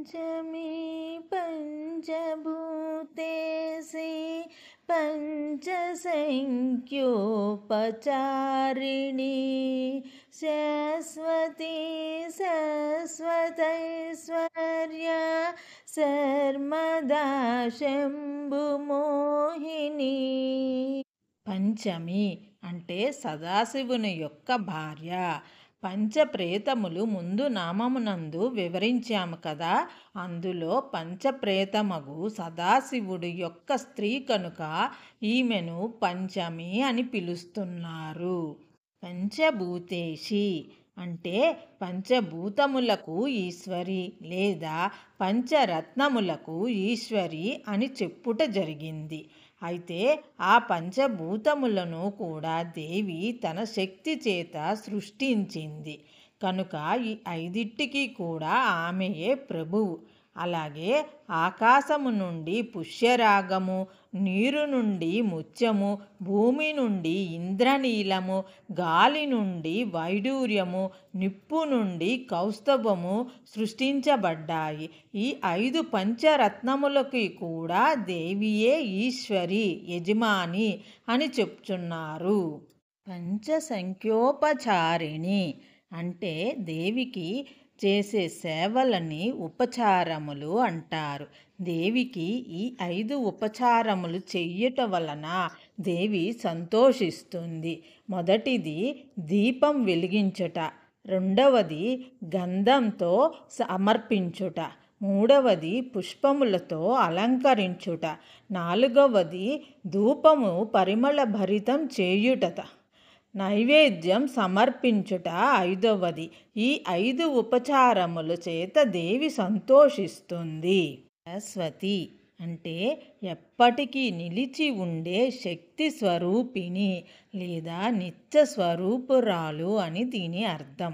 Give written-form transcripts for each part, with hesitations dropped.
పంచమీ పంచభూతేసి పంచసంఖ్యోపచారిణి శాశ్వతీ శాశ్వతైశ్వర్య సర్మదా శంభుమోహిని. పంచమి అంటే సదాశివుని యొక్క భార్య. పంచప్రేతములు ముందు నామమునందు వివరించాము కదా. అందులో పంచప్రేతమగు సదాశివుడి యొక్క స్త్రీ కనుక ఈమెను పంచమి అని పిలుస్తున్నారు. పంచభూతేషి అంటే పంచభూతములకు ఈశ్వరి లేదా పంచరత్నములకు ఈశ్వరి అని చెప్పుట జరిగింది. అయితే ఆ పంచభూతములను కూడా దేవి తన శక్తి చేత సృష్టించింది కనుక ఈ ఐదింటికి కూడా ఆమెయే ప్రభువు. అలాగే ఆకాశము నుండి పుష్యరాగము, నీరు నుండి ముత్యము, భూమి నుండి ఇంద్రనీలము, గాలి నుండి వైడూర్యము, నిప్పు నుండి కౌస్తభము సృష్టించబడ్డాయి. ఈ 5 పంచరత్నములకి కూడా దేవియే ఈశ్వరి, యజమాని అని చెప్తున్నారు. పంచసంఖ్యోపచారిణి అంటే దేవికి చేసే సేవలని ఉపచారములు అంటారు. దేవికి ఈ 5 ఉపచారములు చెయ్యట వలన దేవి సంతోషిస్తుంది. మొదటిది దీపం వెలిగించుట, రెండవది గంధంతో సమర్పించుట, మూడవది పుష్పములతో అలంకరించుట, నాలుగవది ధూపము పరిమళ భరితం చేయుట, నైవేద్యం సమర్పించుట ఐదవది. ఈ 5 ఉపచారముల చేత దేవి సంతోషిస్తుంది. సరస్వతి అంటే ఎప్పటికీ నిలిచి ఉండే శక్తి స్వరూపిణి లేదా నిత్య స్వరూపురాలు అని దీని అర్థం.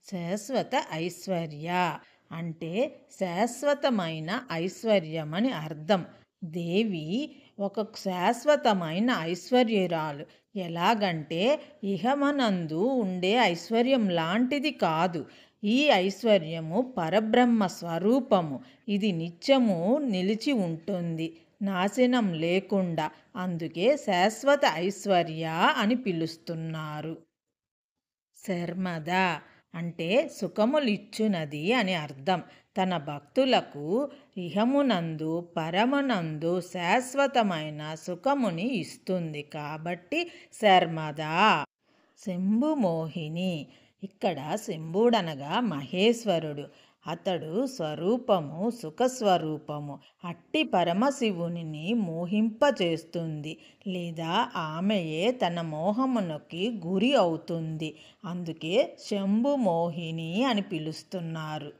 శాశ్వత ఐశ్వర్య అంటే శాశ్వతమైన ఐశ్వర్యం అని అర్థం. దేవి ఒక శాశ్వతమైన ఐశ్వర్యురాలు. ఎలాగంటే ఇహమనందు ఉండే ఐశ్వర్యం లాంటిది కాదు. ఈ ఐశ్వర్యము పరబ్రహ్మ స్వరూపము. ఇది నిత్యము నిలిచి ఉంటుంది, నాశనం లేకుండా. అందుకే శాశ్వత ఐశ్వర్య అని పిలుస్తున్నారు. శర్మద అంటే సుఖములిచ్చునది అని అర్థం. తన భక్తులకు ఇహమునందు పరమనందు శాశ్వతమైన సుఖముని ఇస్తుంది కాబట్టి శర్మదా. శంభుమోహిని ఇక్కడ శంభుడనగా మహేశ్వరుడు. అతడు స్వరూపము సుఖస్వరూపము. అట్టి పరమశివుని మోహింపచేస్తుంది లేదా ఆమెయే తన మోహమునకి గురి అవుతుంది. అందుకే శంభుమోహిని అని పిలుస్తున్నారు.